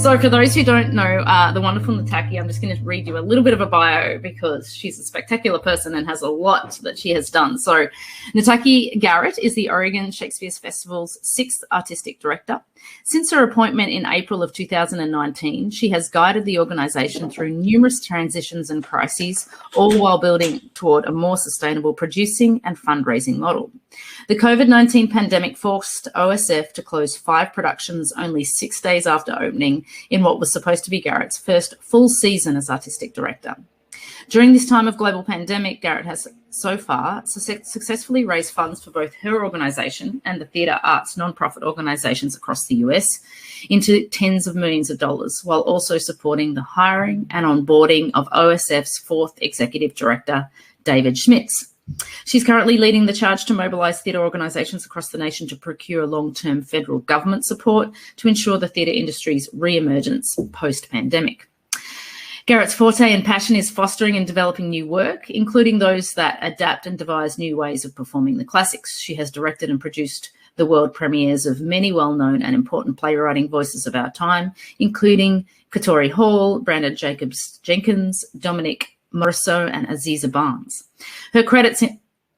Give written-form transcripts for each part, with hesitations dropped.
So for those who don't know, the wonderful Nataki, I'm just going to read you a little bit of a bio because she's a spectacular person and has a lot that she has done. So Nataki Garrett is the Oregon Shakespeare Festival's 6th Artistic Director. Since her appointment in April of 2019, she has guided the organisation through numerous transitions and crises, all while building toward a more sustainable producing and fundraising model. The COVID-19 pandemic forced OSF to close 5 productions only 6 days after opening in what was supposed to be Garrett's first full season as Artistic Director. During this time of global pandemic, Garrett has so far successfully raised funds for both her organisation and the theatre arts nonprofit organisations across the US into tens of millions of dollars, while also supporting the hiring and onboarding of OSF's 4th Executive Director, David Schmitz. She's currently leading the charge to mobilise theatre organisations across the nation to procure long-term federal government support to ensure the theatre industry's re-emergence post-pandemic. Garrett's forte and passion is fostering and developing new work, including those that adapt and devise new ways of performing the classics. She has directed and produced the world premieres of many well-known and important playwriting voices of our time, including Katori Hall, Brandon Jacobs-Jenkins, Dominic Morisseau, and Aziza Barnes. Her credits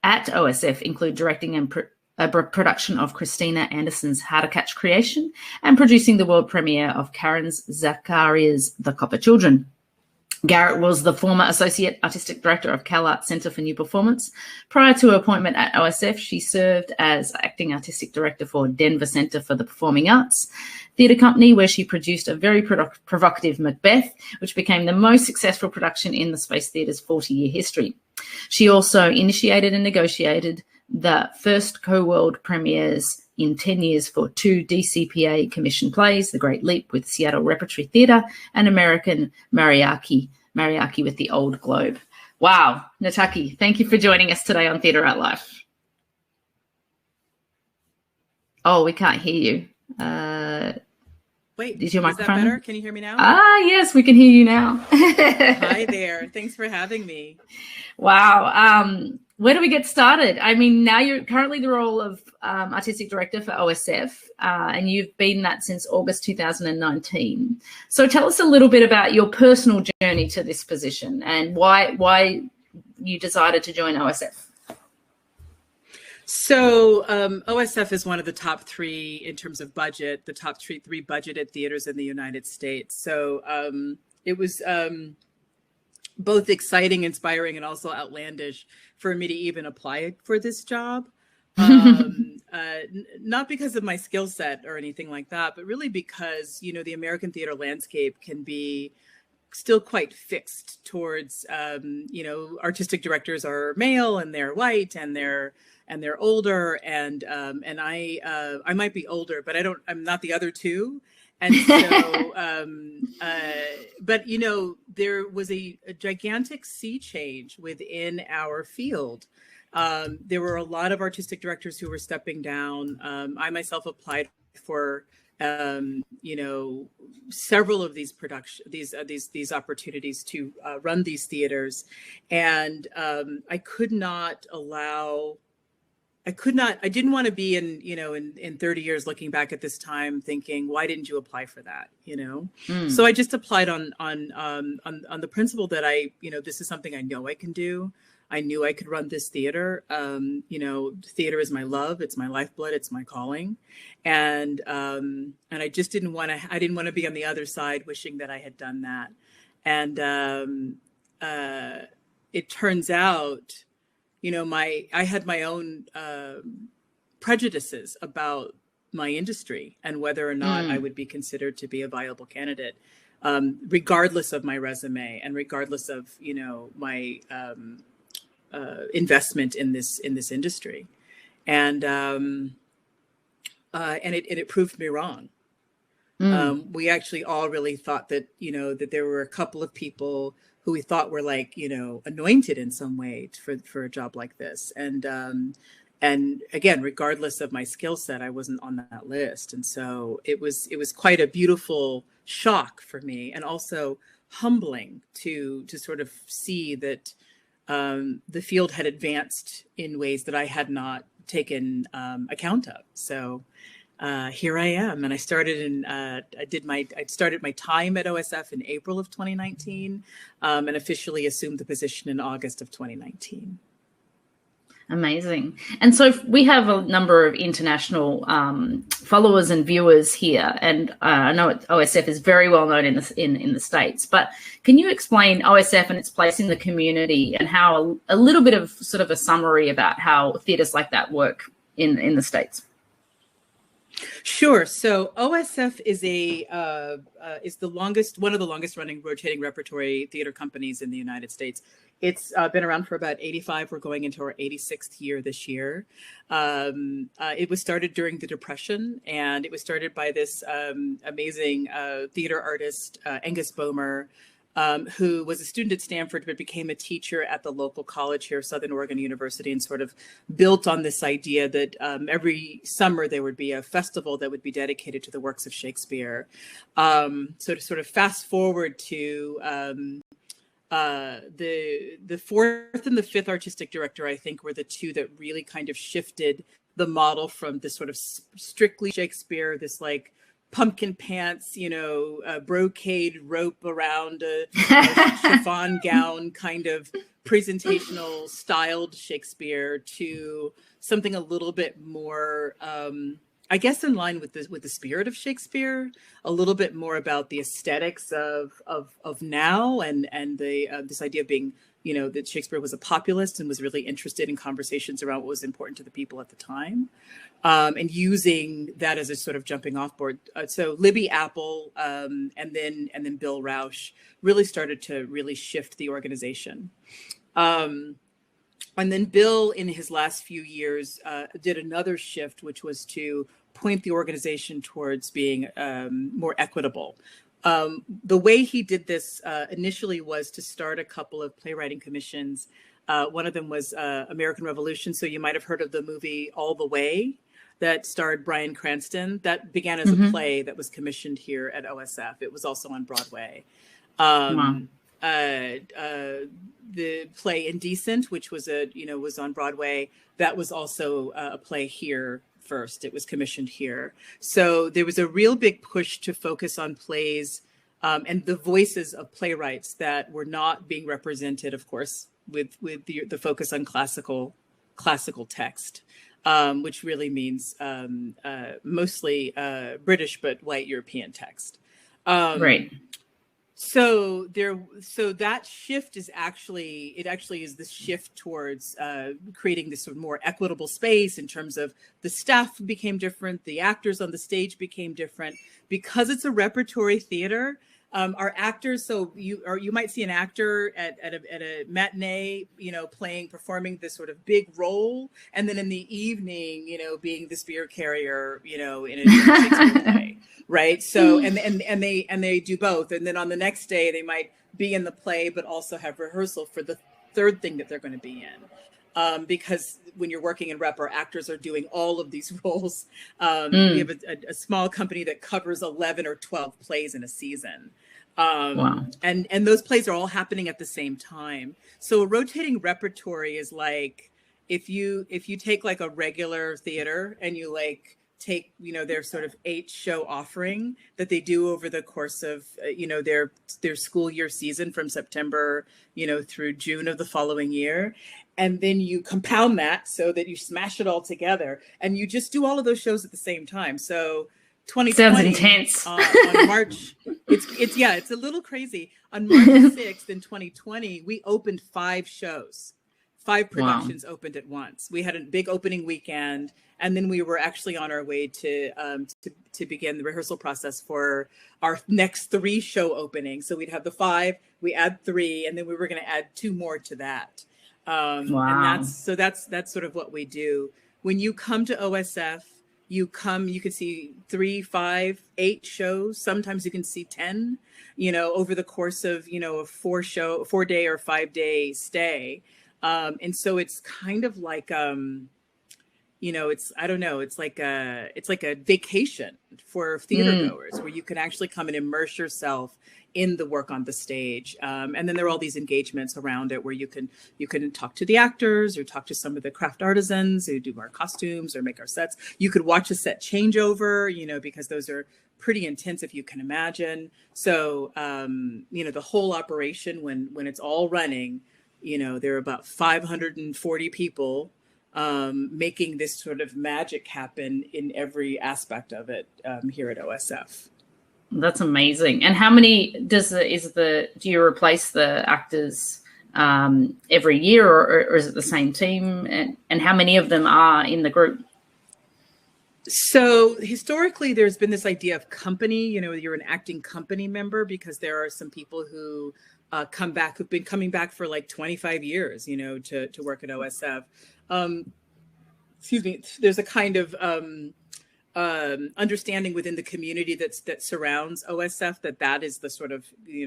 at OSF include directing and a production of Christina Anderson's How to Catch Creation and producing the world premiere of Karen Zacharia's The Copper Children. Garrett was the former Associate Artistic Director of CalArts Centre for New Performance. Prior to her appointment at OSF, she served as Acting Artistic Director for Denver Centre for the Performing Arts Theatre Company, where she produced a very provocative Macbeth, which became the most successful production in the Space Theatre's 40-year history. She also initiated and negotiated the first co-world premieres in 10 years for 2 DCPA commissioned plays, The Great Leap with Seattle Repertory Theatre and American Mariachi with the Old Globe. Wow, Nataki, thank you for joining us today on TheatreArtLife. Oh, we can't hear you. Wait, is your microphone? Is that better? Can you hear me now? Yes, we can hear you now. Hi there. Thanks for having me. Wow. Where do we get started? I mean, now you're currently the role of Artistic Director for OSF, and you've been that since August 2019. So tell us a little bit about your personal journey to this position and why you decided to join OSF. So OSF is one of the top 3 in terms of budget, the top 3 budgeted theaters in the United States. So it was both exciting, inspiring, and also outlandish for me to even apply for this job. Not because of my skill set or anything like that, but really because, you know, the American theater landscape can be still quite fixed towards, you know, artistic directors are male and they're white and they're older, and I might be older, but I'm not the other 2. And so, but, you know, there was a gigantic sea change within our field. There were a lot of artistic directors who were stepping down. I myself applied for, you know, several of these these opportunities to run these theaters. And I didn't want to be in 30 years looking back at this time thinking, why didn't you apply for that? You know? So I just applied on the principle that this is something I know I can do. I knew I could run this theater. You know, theater is my love. It's my lifeblood. It's my calling. And I just didn't want to be on the other side wishing that I had done that. And it turns out, you know, I had my own prejudices about my industry and whether or not I would be considered to be a viable candidate, regardless of my resume and regardless of, you know, my investment in this industry, and it proved me wrong. We actually all really thought that, you know, that there were a couple of people who we thought were like, you know, anointed in some way for a job like this. And again, regardless of my skill set, I wasn't on that list. And so it was quite a beautiful shock for me, and also humbling to sort of see that the field had advanced in ways that I had not taken account of. So here I am. And I started I started my time at OSF in April of 2019, and officially assumed the position in August of 2019. Amazing. And so we have a number of international followers and viewers here, and I know OSF is very well known in the States, but can you explain OSF and its place in the community, and how a little bit of sort of a summary about how theatres like that work in the States? Sure. So OSF is one of the longest running rotating repertory theater companies in the United States. It's been around for about 85. We're going into our 86th year this year. It was started during the Depression, and it was started by this amazing theater artist, Angus Bomer, who was a student at Stanford, but became a teacher at the local college here, Southern Oregon University, and sort of built on this idea that every summer there would be a festival that would be dedicated to the works of Shakespeare. So to sort of fast forward to the fourth and the fifth artistic director, I think, were the two that really kind of shifted the model from this sort of strictly Shakespeare, this like pumpkin pants, brocade rope around a chiffon gown kind of presentational styled Shakespeare, to something a little bit more, I guess, in line with the spirit of Shakespeare, a little bit more about the aesthetics of now, and this idea of being, that Shakespeare was a populist and was really interested in conversations around what was important to the people at the time, and using that as a sort of jumping off board. So Libby Apple and then Bill Rausch really started to really shift the organization. And then Bill, in his last few years, did another shift, which was to point the organization towards being more equitable. The way he did this initially was to start a couple of playwriting commissions. One of them was American Revolution. So you might have heard of the movie All the Way that starred Bryan Cranston. That began as a play that was commissioned here at OSF. It was also on Broadway. Wow. The play Indecent, which was was on Broadway, that was also a play here first. It was commissioned here. So there was a real big push to focus on plays and the voices of playwrights that were not being represented, of course, with the focus on classical text, which really means mostly British but white European text. Right. So that shift is actually is this shift towards creating this sort of more equitable space in terms of the staff became different, the actors on the stage became different, because it's a repertory theater. Our actors, so you might see an actor at a matinee, performing this sort of big role, and then in the evening, being the spear carrier, in a Shakespeare play, right? So and they do both, and then on the next day they might be in the play, but also have rehearsal for the third thing that they're going to be in. Because when you're working in rep, our actors are doing all of these roles. We have a small company that covers 11 or 12 plays in a season. Wow. And those plays are all happening at the same time. So a rotating repertory is like, if you take like a regular theater and you like take, their sort of 8-show offering that they do over the course of, their school year season from September, through June of the following year. And then you compound that so that you smash it all together and you just do all of those shows at the same time. So 2020 sounds intense. On March, it's a little crazy. On March 6th in 2020, we opened 5 shows. 5 productions opened at once. We had a big opening weekend, and then we were actually on our way to begin the rehearsal process for our next 3 show openings. So we'd have the 5, we add 3, and then we were going to add 2 more to that. And that's sort of what we do. When you come to OSF, you can see 3, 5, 8 shows. Sometimes you can see 10, over the course of, a 4-day or 5-day stay. And so it's kind of like, it's like a vacation, for theater goers, where you can actually come and immerse yourself in the work on the stage. And then there are all these engagements around it where you can talk to the actors or talk to some of the craft artisans who do our costumes or make our sets. You could watch a set changeover, because those are pretty intense, if you can imagine. So, the whole operation, when it's all running, there are about 540 people making this sort of magic happen in every aspect of it here at OSF. That's amazing. And how many do you replace the actors every year, or is it the same team? And how many of them are in the group? So historically, there's been this idea of company, you're an acting company member, because there are some people who who've been coming back for like 25 years, to work at OSF. There's a kind of understanding within the community that surrounds OSF that is the sort of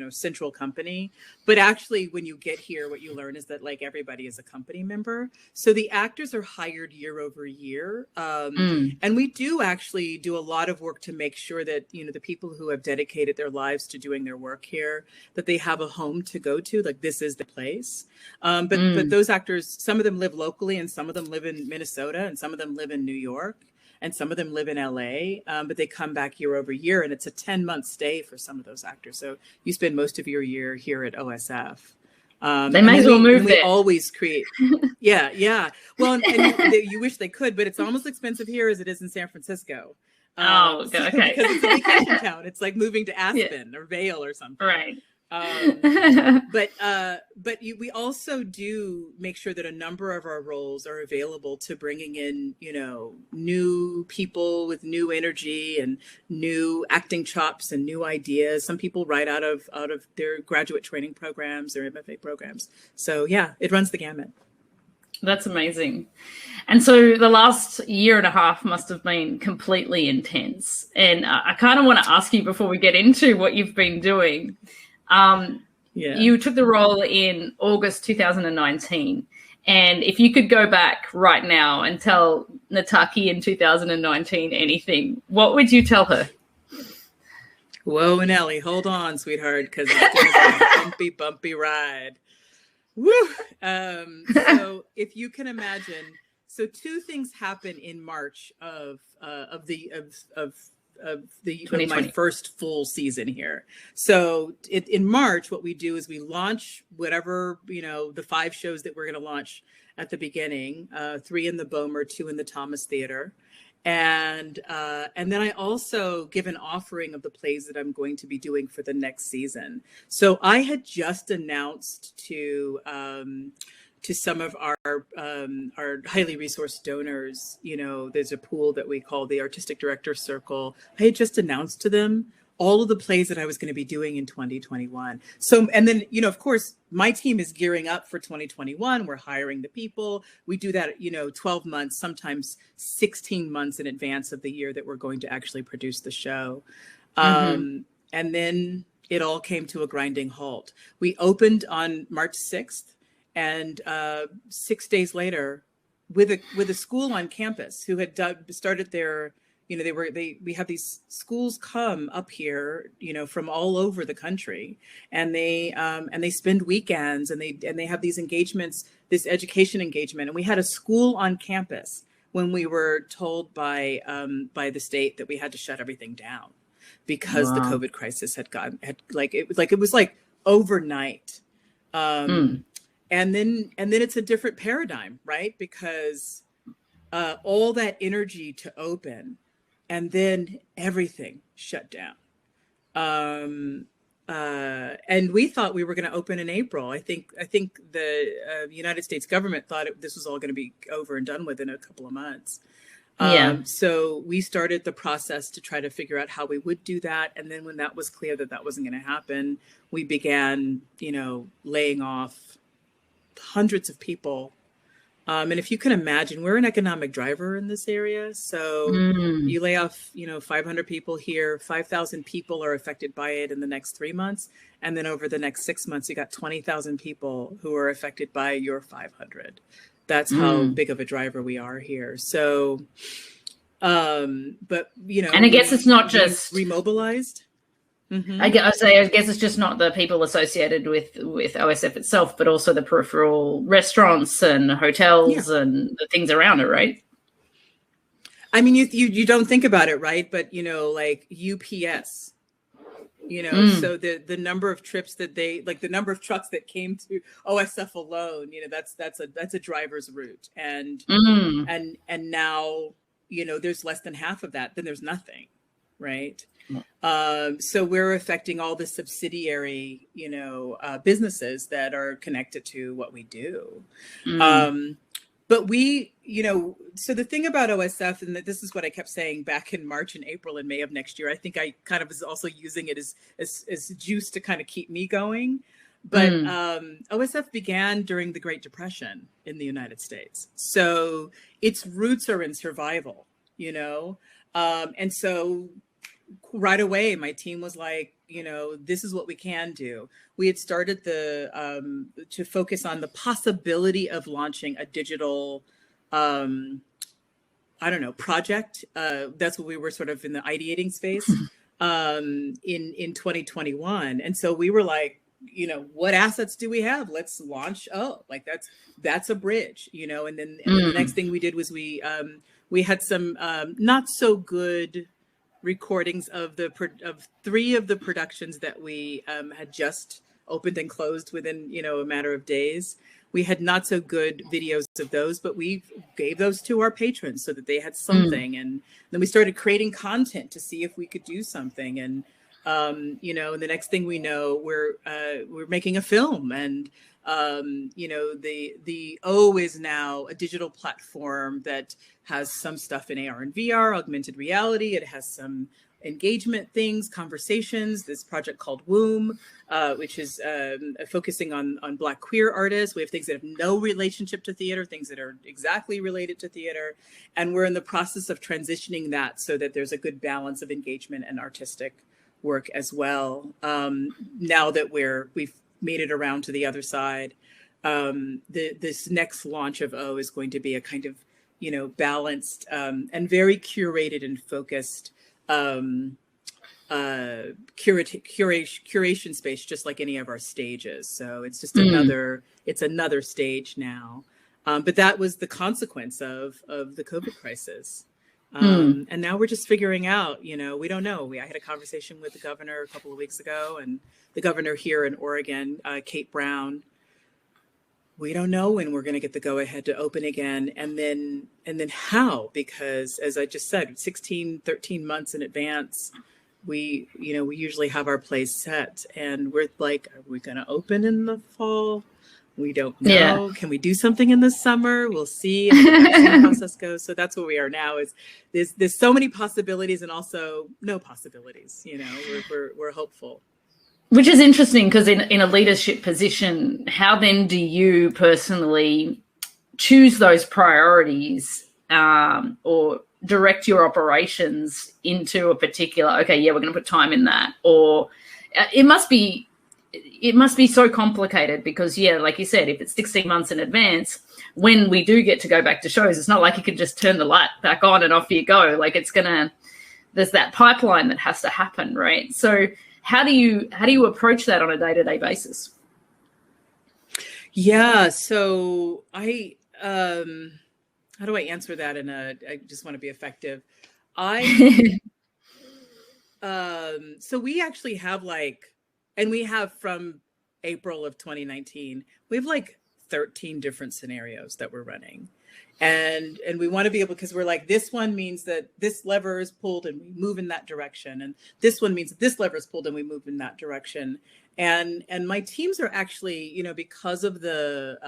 central company. But actually, when you get here, what you learn is that like everybody is a company member. So the actors are hired year over year, and we do actually do a lot of work to make sure that the people who have dedicated their lives to doing their work here, that they have a home to go to. Like, this is the place. But those actors, some of them live locally, and some of them live in Minnesota, and some of them live in New York, and some of them live in LA, but they come back year over year, and it's a 10-month stay for some of those actors. So you spend most of your year here at OSF. They might as well move there. We always create. Yeah. Well, and you wish they could, but it's almost expensive here as it is in San Francisco. Okay. Because it's a vacation town. It's like moving to Aspen or Vail or something. Right. We also do make sure that a number of our roles are available to bringing in, new people with new energy and new acting chops and new ideas. Some people right out of their graduate training programs, their MFA programs. So yeah, it runs the gamut. That's amazing. And so the last year and a half must have been completely intense. And I kind of want to ask you, before we get into what you've been doing, you took the role in August 2019. And if you could go back right now and tell Nataki in 2019 anything, what would you tell her? Whoa, Nelly, hold on, sweetheart, because it's been a bumpy ride. Woo! So if you can imagine, so two things happen in March of my first full season here. So in March, what we do is we launch whatever, the 5 shows that we're going to launch at the beginning, 3 in the Bomer, 2 in the Thomas Theater. And then I also give an offering of the plays that I'm going to be doing for the next season. So I had just announced to some of our highly resourced donors, there's a pool that we call the Artistic Director Circle. I had just announced to them all of the plays that I was going to be doing in 2021. So, and then, of course, my team is gearing up for 2021. We're hiring the people. We do that, 12 months, sometimes 16 months in advance of the year that we're going to actually produce the show. And then it all came to a grinding halt. We opened on March 6th. And 6 days later, with a school on campus who had started their, we have these schools come up here, from all over the country, and they spend weekends, and they have these engagements, this education engagement, and we had a school on campus when we were told by the state that we had to shut everything down because the COVID crisis it was like overnight. And then it's a different paradigm, right? Because all that energy to open, and then everything shut down. And we thought we were going to open in April. I think the United States government thought this was all going to be over and done with in a couple of months. So we started the process to try to figure out how we would do that. And then when that was clear that wasn't going to happen, we began, laying off hundreds of people. And if you can imagine, we're an economic driver in this area. So you lay off, 500 people here, 5,000 people are affected by it in the next 3 months. And then over the next 6 months, you got 20,000 people who are affected by your 500. That's how big of a driver we are here. So But you know, and I guess it's not just remobilized. Mm-hmm. I guess it's just not the people associated with OSF itself, but also the peripheral restaurants and hotels and the things around it, right? I mean, you don't think about it, right? But you know, like UPS, you know, so the number of trips that they, like the number of trucks that came to OSF alone, you know, that's a driver's route, and now, you know, there's less than half of that, then there's nothing, right? So we're affecting all the subsidiary, you know, businesses that are connected to what we do. But we, you know, so the thing about OSF, and this is what I kept saying back in March and April and May of next year, I think I kind of was also using it as juice to kind of keep me going. But OSF began during the Great Depression in the United States. So its roots are in survival, you know? And so right away, my team was like, you know, this is what we can do. We had started to focus on the possibility of launching a digital, project. That's what we were sort of in the ideating space in 2021. And so we were like, you know, what assets do we have? Let's launch. Oh, like that's a bridge, you know. And then the next thing we did was we had some not so good recordings of three of the productions that we had just opened and closed within, you know, a matter of days. We had not so good videos of those, but we gave those to our patrons so that they had something. And then we started creating content to see if we could do something. And you know, and the next thing we know, we're making a film, and you know, the O is now a digital platform that has some stuff in AR and VR, augmented reality. It has some engagement things, conversations, this project called Womb, which is focusing on Black queer artists. We have things that have no relationship to theater, things that are exactly related to theater. And we're in the process of transitioning that so that there's a good balance of engagement and artistic work as well. Now that we've made it around to the other side, this next launch of O is going to be a kind of, you know, balanced and very curated and focused curation space, just like any of our stages. So it's just another stage now. But that was the consequence of the COVID crisis. And now we're just figuring out, you know, we don't know. I had a conversation with the governor a couple of weeks ago, and the governor here in Oregon, Kate Brown. We don't know when we're going to get the go ahead to open again. And then how, because as I just said, 13 months in advance, we usually have our plays set, and we're like, are we going to open in the fall? We don't know. Yeah. Can we do something in the summer? We'll see how the process goes. So that's where we are now. Is there's so many possibilities and also no possibilities. You know, we're hopeful. Which is interesting, because in a leadership position, how then do you personally choose those priorities or direct your operations into a particular? Okay, yeah, we're going to put time in that, or it must be so complicated because, yeah, like you said, if it's 16 months in advance, when we do get to go back to shows, it's not like you can just turn the light back on and off you go. Like there's that pipeline that has to happen, right? So how do you approach that on a day-to-day basis? Yeah, so how do I answer that I just want to be effective. So we actually have and we have from April of 2019, we have 13 different scenarios that we're running. And we want to be able, because we're like, this one means that this lever is pulled and we move in that direction. And this one means that this lever is pulled and we move in that direction. And my teams are actually, you know, because of the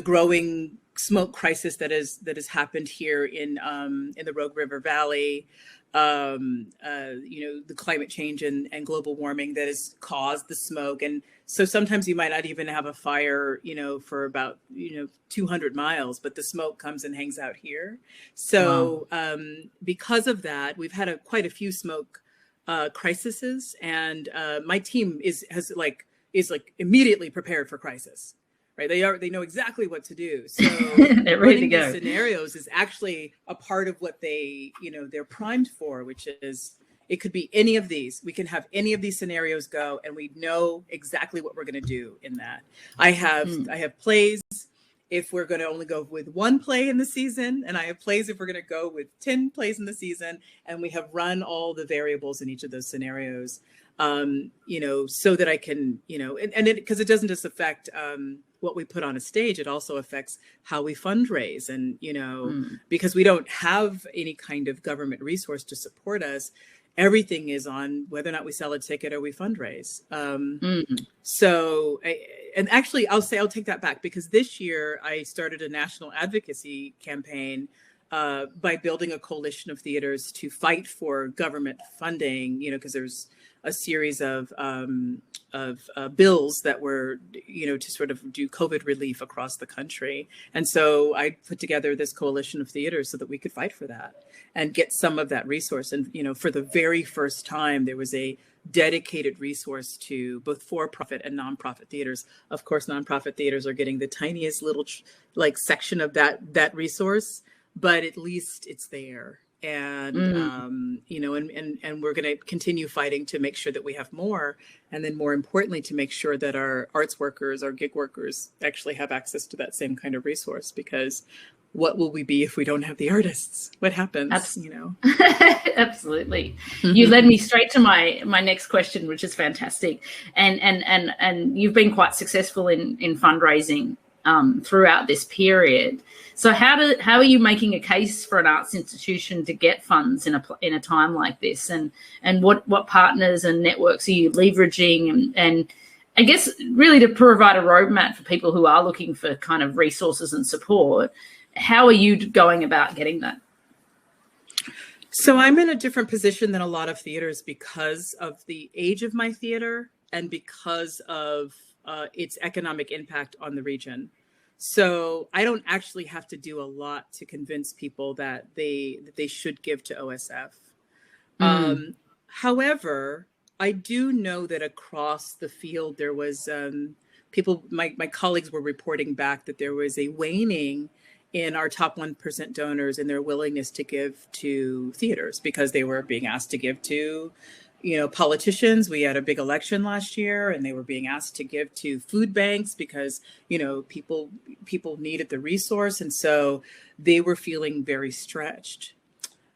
growing smoke crisis that has happened here in the Rogue River Valley, you know, the climate change and global warming that has caused the smoke. And so sometimes you might not even have a fire, you know, for about, 200 miles, but the smoke comes and hangs out here. So because of that, we've had quite a few smoke crises, and my team is immediately prepared for crisis. right? They know exactly what to do. So they're ready to go. These scenarios is actually a part of what they're primed for, which is, it could be any of these. We can have any of these scenarios go, and we know exactly what we're going to do in that. I have plays if we're going to only go with one play in the season, and I have plays if we're going to go with 10 plays in the season, and we have run all the variables in each of those scenarios, so that I can, because it doesn't just affect what we put on a stage, it also affects how we fundraise. And, because we don't have any kind of government resource to support us, everything is on whether or not we sell a ticket or we fundraise. And actually, I'll take that back, because this year I started a national advocacy campaign by building a coalition of theaters to fight for government funding, because there's a series of bills that were, to sort of do COVID relief across the country. And so I put together this coalition of theaters so that we could fight for that and get some of that resource. And, for the very first time, there was a dedicated resource to both for-profit and nonprofit theaters. Of course, nonprofit theaters are getting the tiniest little section of that resource, but at least it's there. And, and we're going to continue fighting to make sure that we have more. And then more importantly, to make sure that our arts workers, our gig workers actually have access to that same kind of resource, because what will we be if we don't have the artists? What happens? Absolutely. You led me straight to my next question, which is fantastic. And you've been quite successful in fundraising throughout this period. So how are you making a case for an arts institution to get funds in a time like this? And what partners and networks are you leveraging? And I guess really to provide a roadmap for people who are looking for kind of resources and support, how are you going about getting that? So I'm in a different position than a lot of theaters because of the age of my theater and because of its economic impact on the region. So I don't actually have to do a lot to convince people that they should give to OSF. However, I do know that across the field there was my colleagues were reporting back that there was a waning in our top 1% donors and their willingness to give to theaters because they were being asked to give to politicians. We had a big election last year and they were being asked to give to food banks because, people needed the resource. And so they were feeling very stretched.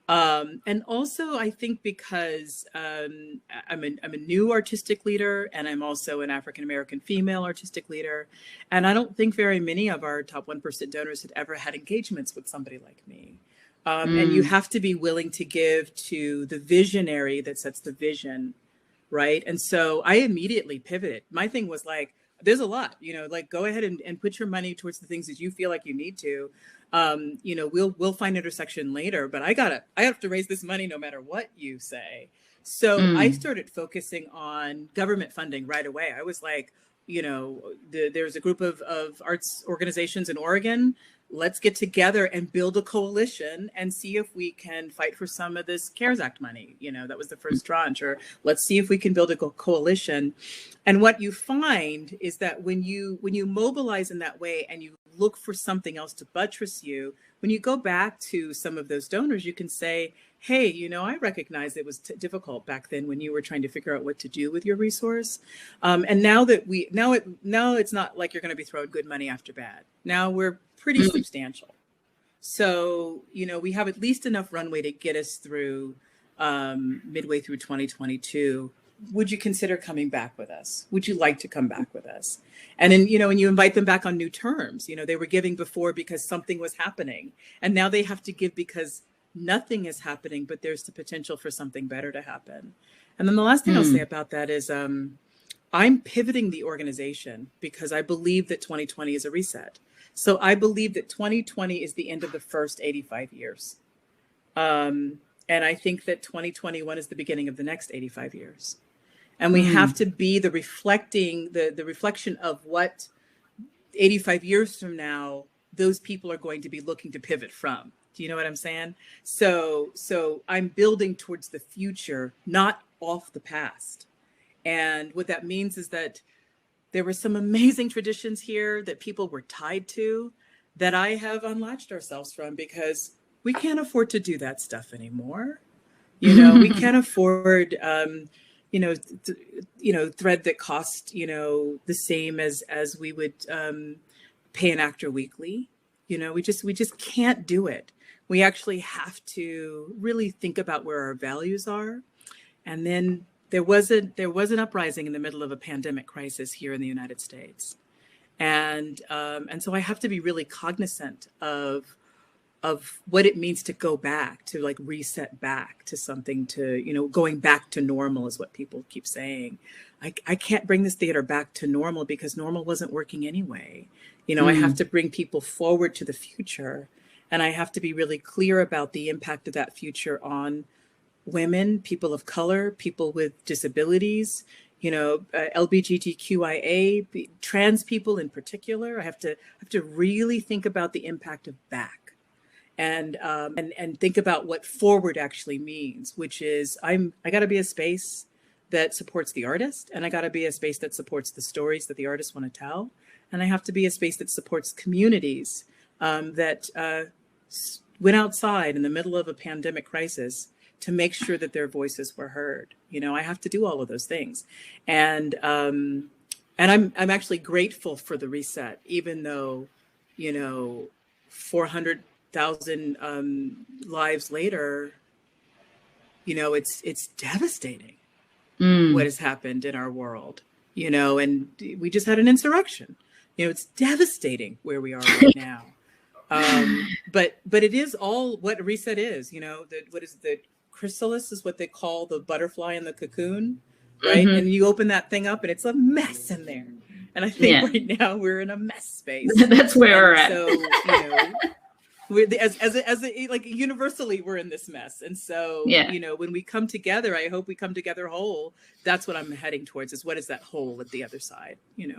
And also I think because I'm a new artistic leader and I'm also an African-American female artistic leader. And I don't think very many of our top 1% donors had ever had engagements with somebody like me. And you have to be willing to give to the visionary that sets the vision, right? And so I immediately pivoted. My thing was there's a lot, go ahead and put your money towards the things that you feel like you need to. We'll find intersection later, but I have to raise this money no matter what you say. So I started focusing on government funding right away. I was there's a group of arts organizations in Oregon. Let's get together and build a coalition and see if we can fight for some of this CARES Act money. That was the first tranche, or let's see if we can build a coalition. And what you find is that when you mobilize in that way and you look for something else to buttress you, when you go back to some of those donors, you can say, hey, I recognize it was difficult back then when you were trying to figure out what to do with your resource. And now it's not like you're going to be throwing good money after bad. Now we're pretty substantial. So, we have at least enough runway to get us through midway through 2022. Would you consider coming back with us? Would you like to come back with us? And then, when you invite them back on new terms, they were giving before because something was happening. And now they have to give because nothing is happening, but there's the potential for something better to happen. And then the last thing I'll say about that is I'm pivoting the organization because I believe that 2020 is a reset. So I believe that 2020 is the end of the first 85 years. And I think that 2021 is the beginning of the next 85 years. And we have to be the reflection of what 85 years from now, those people are going to be looking to pivot from. Do you know what I'm saying? So I'm building towards the future, not off the past. And what that means is that there were some amazing traditions here that people were tied to that I have unlatched ourselves from, because we can't afford to do that stuff anymore. We can't afford, thread that cost, the same as we would pay an actor weekly. We just can't do it. We actually have to really think about where our values are. And then there was an uprising in the middle of a pandemic crisis here in the United States. And so I have to be really cognizant of what it means to go back, to like reset back to something, to, going back to normal is what people keep saying. I can't bring this theater back to normal because normal wasn't working anyway. I have to bring people forward to the future, and I have to be really clear about the impact of that future on women, people of color, people with disabilities, LGBTQIA, trans people in particular. I have to really think about the impact of back, and think about what forward actually means, which is I got to be a space that supports the artist, and I got to be a space that supports the stories that the artists want to tell, and I have to be a space that supports communities that went outside in the middle of a pandemic crisis to make sure that their voices were heard. I have to do all of those things, and I'm actually grateful for the reset, even though 400,000 lives later, it's devastating what has happened in our world, and we just had an insurrection. It's devastating where we are right now. But it is all what a reset is. What is the chrysalis is what they call the butterfly in the cocoon, right? Mm-hmm. And you open that thing up and it's a mess in there. And I think right now we're in a mess space. That's where we're at. So, we're like universally we're in this mess. And so, when we come together, I hope we come together whole. That's what I'm heading towards, is what is that whole at the other side, Yeah.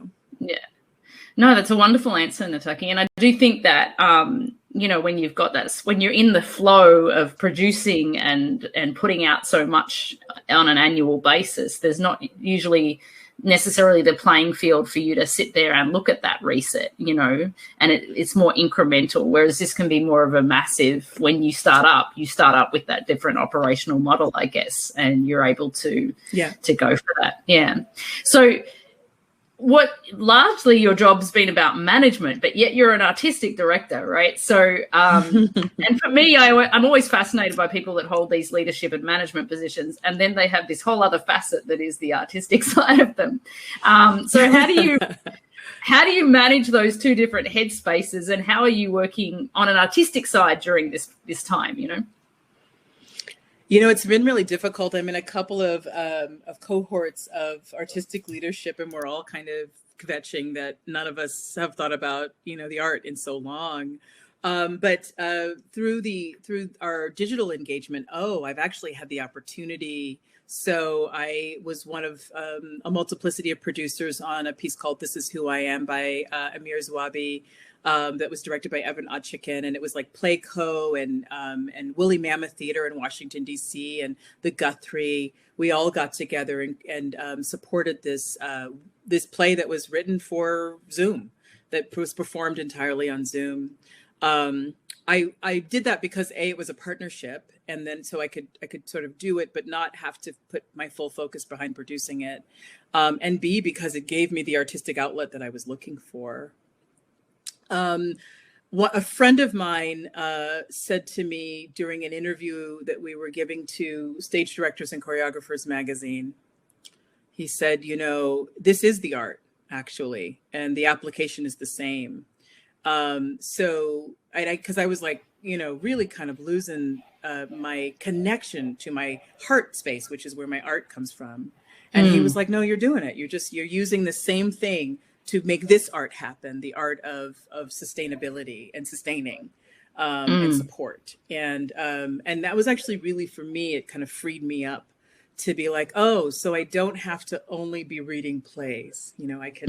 No, that's a wonderful answer, Nataki. And I do think that, when you've got that, when you're in the flow of producing and putting out so much on an annual basis, there's not usually necessarily the playing field for you to sit there and look at that reset, and it's more incremental, whereas this can be more of a massive, when you start up with that different operational model, I guess, and you're able to go for that. Yeah. So what largely your job's been about management, but yet you're an artistic director, right? So, and for me, I'm always fascinated by people that hold these leadership and management positions, and then they have this whole other facet that is the artistic side of them. So how do you manage those two different headspaces, and how are you working on an artistic side during this time, It's been really difficult. I'm in a couple of cohorts of artistic leadership, and we're all kind of kvetching that none of us have thought about, the art in so long. But through our digital engagement, I've actually had the opportunity. So I was one of a multiplicity of producers on a piece called "This Is Who I Am" by Amir Zouabi. That was directed by Evan Otchikin, and it was like Playco and Woolly Mammoth Theater in Washington, D.C., and the Guthrie. We all got together and supported this play that was written for Zoom, that was performed entirely on Zoom. I did that because it was a partnership, and then so I could sort of do it, but not have to put my full focus behind producing it, and B, because it gave me the artistic outlet that I was looking for. What a friend of mine said to me during an interview that we were giving to Stage Directors and Choreographers magazine, he said, this is the art, actually, and the application is the same. So because I was like, really kind of losing my connection to my heart space, which is where my art comes from. And he was like, no, you're doing it. You're using the same thing to make this art happen, the art of sustainability and sustaining and support. And that was actually really, for me, it kind of freed me up to be like, so I don't have to only be reading plays. I can,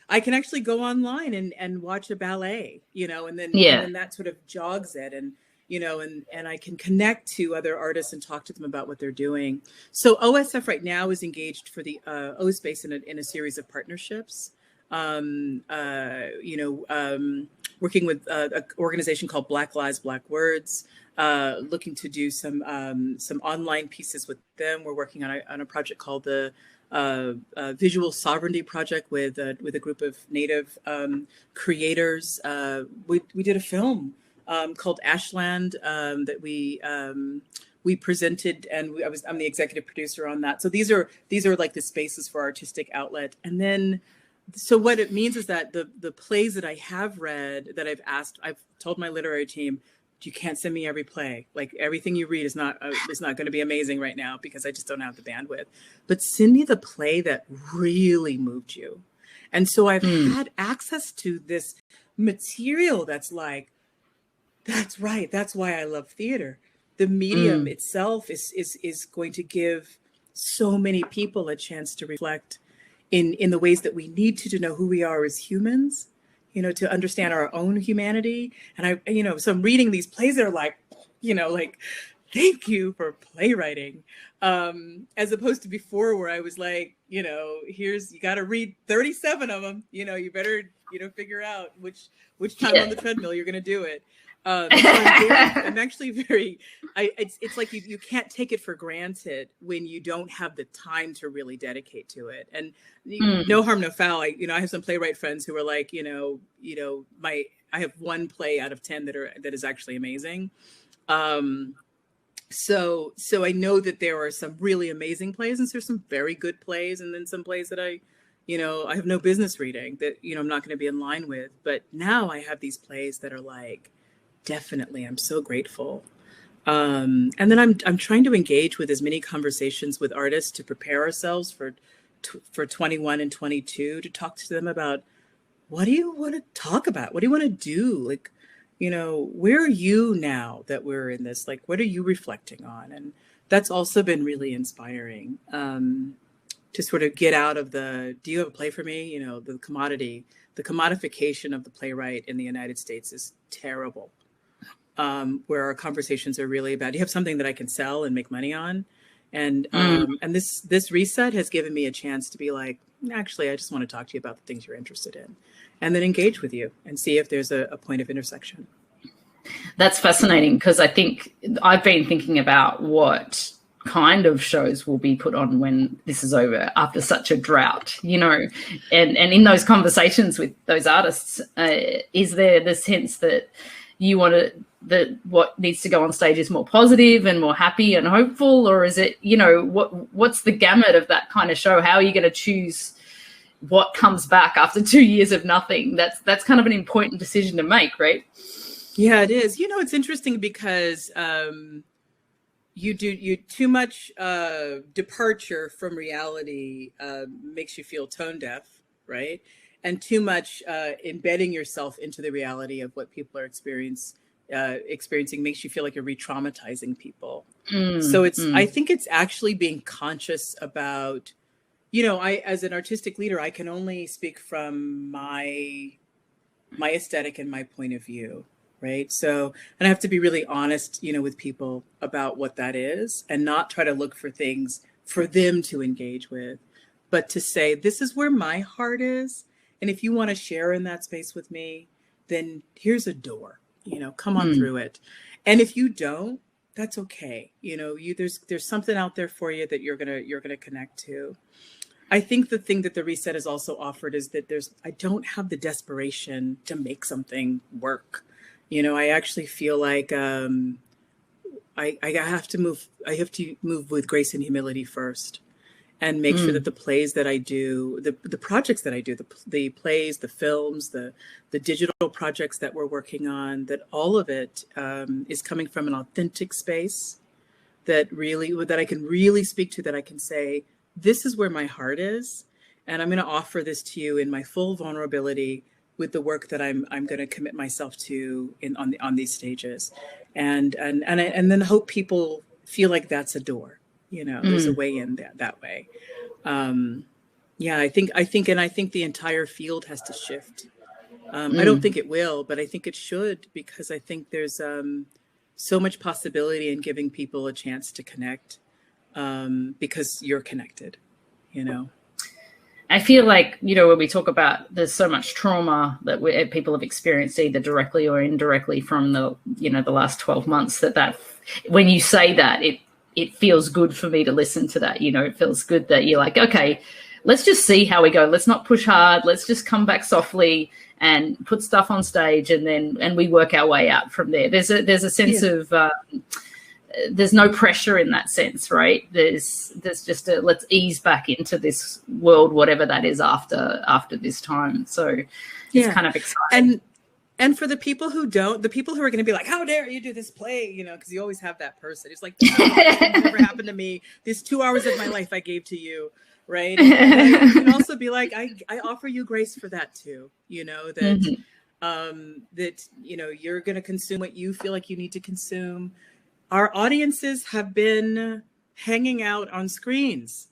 I can actually go online and watch a ballet, and then that sort of jogs it. And and I can connect to other artists and talk to them about what they're doing. So OSF right now is engaged for the O space in a series of partnerships. Working with an organization called Black Lives, Black Words, looking to do some online pieces with them. We're working on a project called the Visual Sovereignty Project with a group of Native creators. We did a film called Ashland that we presented, and I'm the executive producer on that. So these are like the spaces for artistic outlet. And then, so what it means is that the plays that I have read, that I've told my literary team, you can't send me every play. Like, everything you read is not going to be amazing right now because I just don't have the bandwidth. But send me the play that really moved you. And so I've had access to this material that's like, that's right. That's why I love theater. The medium itself is going to give so many people a chance to reflect in the ways that we need to know who we are as humans, to understand our own humanity. And so I'm reading these plays that are like, thank you for playwriting. As opposed to before, where I was like, you got to read 37 of them. You better, figure out which time on the treadmill you're going to do it. So I'm actually it's like you can't take it for granted when you don't have the time to really dedicate to it. And no harm, no foul. I have some playwright friends who are like, I have one play out of 10 that is actually amazing. So I know that there are some really amazing plays, and there's some very good plays, and then some plays that I have no business reading, that, I'm not going to be in line with. But now I have these plays that are like, definitely, I'm so grateful. And then I'm trying to engage with as many conversations with artists to prepare ourselves for 21 and 22, to talk to them about, what do you want to talk about? What do you want to do? Like, where are you now that we're in this? Like, what are you reflecting on? And that's also been really inspiring, to sort of get out of do you have a play for me? The commodification of the playwright in the United States is terrible. Where our conversations are really about, do you have something that I can sell and make money on? And this reset has given me a chance to be like, actually, I just want to talk to you about the things you're interested in, and then engage with you and see if there's a point of intersection. That's fascinating, because I think I've been thinking about what kind of shows will be put on when this is over, after such a drought, and in those conversations with those artists, is there the sense that you want that what needs to go on stage is more positive and more happy and hopeful, or is it, what's the gamut of that kind of show? How are you going to choose what comes back after 2 years of nothing? That's kind of an important decision to make, right? Yeah, it is. It's interesting because you too much departure from reality makes you feel tone deaf, right? And too much embedding yourself into the reality of what people are experiencing makes you feel like you're re-traumatizing people. So I think it's actually being conscious about, I, as an artistic leader, I can only speak from my aesthetic and my point of view, right? So, and I have to be really honest, with people about what that is, and not try to look for things for them to engage with, but to say, this is where my heart is. And if you want to share in that space with me, then here's a door, come on through it. And if you don't, that's okay. There's something out there for you that you're going to connect to. I think the thing that the reset has also offered is that I don't have the desperation to make something work. I actually feel like I have to move with grace and humility first, and make sure that the plays that I do, the projects that I do, the plays, the films, the digital projects that we're working on, that all of it is coming from an authentic space that I can really speak to, that I can say, this is where my heart is, and I'm going to offer this to you in my full vulnerability, with the work that I'm going to commit myself to on these stages, and then hope people feel like that's a door. There's a way in that way. I think the entire field has to shift. I don't think it will, but I think it should, because I think there's so much possibility in giving people a chance to connect, because you're connected, you know. I feel like, you know, when we talk about there's so much trauma that people have experienced either directly or indirectly from the, you know, the last 12 months, that when you say that, it feels good for me to listen to that. You know, it feels good that you're like, okay, let's just see how we go. Let's not push hard. Let's just come back softly and put stuff on stage, and we work our way out from there. There's a sense of there's no pressure in that sense, right? There's just a let's ease back into this world, whatever that is after this time. So it's kind of exciting. And for the people who don't, the people who are going to be like, how dare you do this play, you know, because you always have that person. It's like, this never happened to me. These 2 hours of my life I gave to you, right? And you can also be like, I offer you grace for that too, you know, that that, you know, you're going to consume what you feel like you need to consume. Our audiences have been hanging out on screens.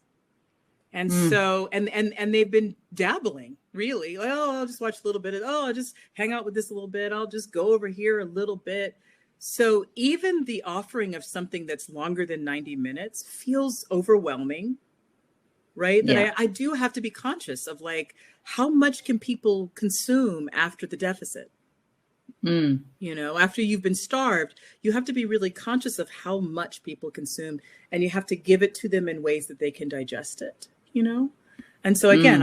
And so, and they've been dabbling, really. Oh, I'll just watch a little bit. I'll just hang out with this a little bit. I'll just go over here a little bit. So even the offering of something that's longer than 90 minutes feels overwhelming, right? Yeah. That I do have to be conscious of, like, how much can people consume after the deficit? You know, after you've been starved, you have to be really conscious of how much people consume, and you have to give it to them in ways that they can digest it, you know? And so again,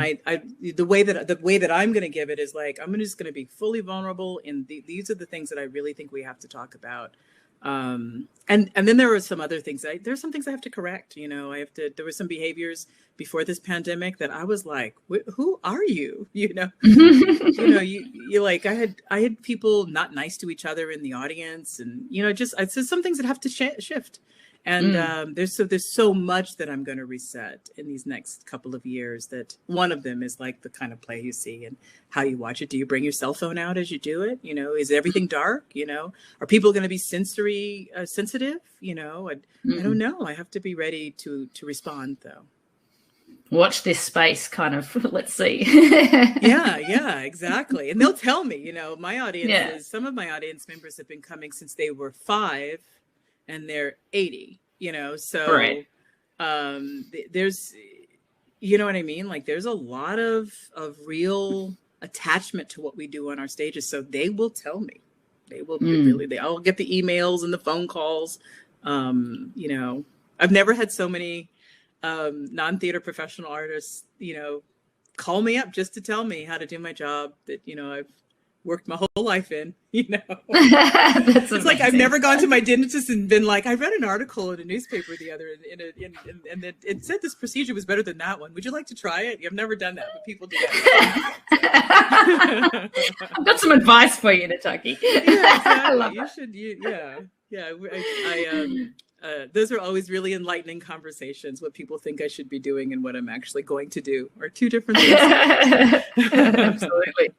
the way that I'm going to give it is like, I'm just going to be fully vulnerable. And these are the things that I really think we have to talk about. And then there are some other things. There's some things I have to correct. You know, there were some behaviors before this pandemic that I was like, who are you? You know, you know, you like, I had people not nice to each other in the audience, and, you know, just some things that have to shift. And there's so much that I'm going to reset in these next couple of years, that one of them is like the kind of play you see and how you watch it. Do you bring your cell phone out as you do it? You know, is everything dark? You know, are people going to be sensory sensitive? You know, I don't know. I have to be ready to respond, though. Watch this space, kind of. Let's see. yeah, exactly. And they'll tell me, you know, my audiences, some of my audience members have been coming since they were 5. And they're 80, you know, so there's, you know what I mean? Like, there's a lot of real attachment to what we do on our stages. So they will tell me, I'll get the emails and the phone calls. You know, I've never had so many non-theater professional artists, you know, call me up just to tell me how to do my job that, you know, I've worked my whole life in, you know. It's amazing. Like, I've never gone to my dentist and been like, I read an article in a newspaper the other, and it said this procedure was better than that one. Would you like to try it? I've never done that, but people do that. I've got some advice for you, Nataki. Yeah, exactly. Those are always really enlightening conversations. What people think I should be doing and what I'm actually going to do are two different things. Absolutely.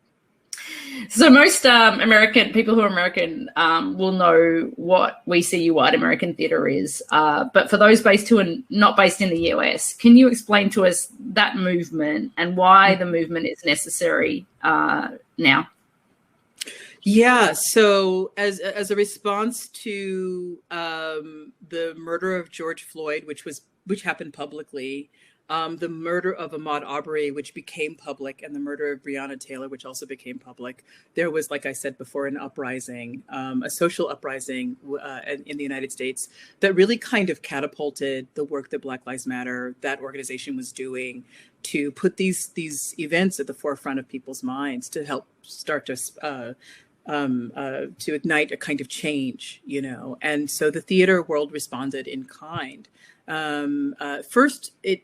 So most people who are American will know what We See You White American Theatre is. But for those who are not based in the US, can you explain to us that movement and why the movement is necessary now? Yeah. So as a response to the murder of George Floyd, which happened publicly, the murder of Ahmaud Arbery, which became public, and the murder of Breonna Taylor, which also became public, there was, like I said before, an uprising, a social uprising in the United States that really kind of catapulted the work that Black Lives Matter, that organization, was doing to put these events at the forefront of people's minds, to help start to ignite a kind of change, you know. And so the theater world responded in kind. First, it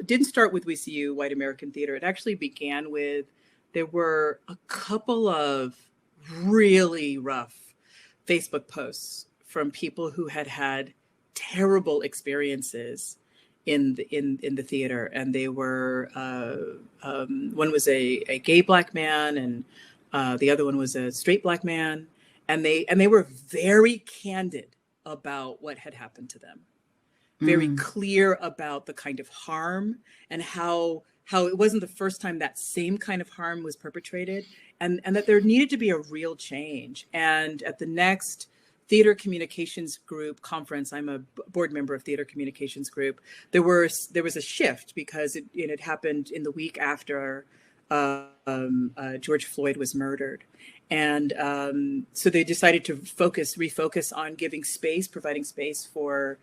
didn't start with We See You White American Theatre. It actually began with, there were a couple of really rough Facebook posts from people who had terrible experiences in the theater, and they were one was a gay Black man, and the other one was a straight Black man, and they were very candid about what had happened to them. Very clear about the kind of harm and how it wasn't the first time that same kind of harm was perpetrated, and that there needed to be a real change. And at the next Theater Communications Group conference. I'm a board member of Theater Communications Group. There was a shift because it had happened in the week after George Floyd was murdered. And so they decided to refocus on providing space for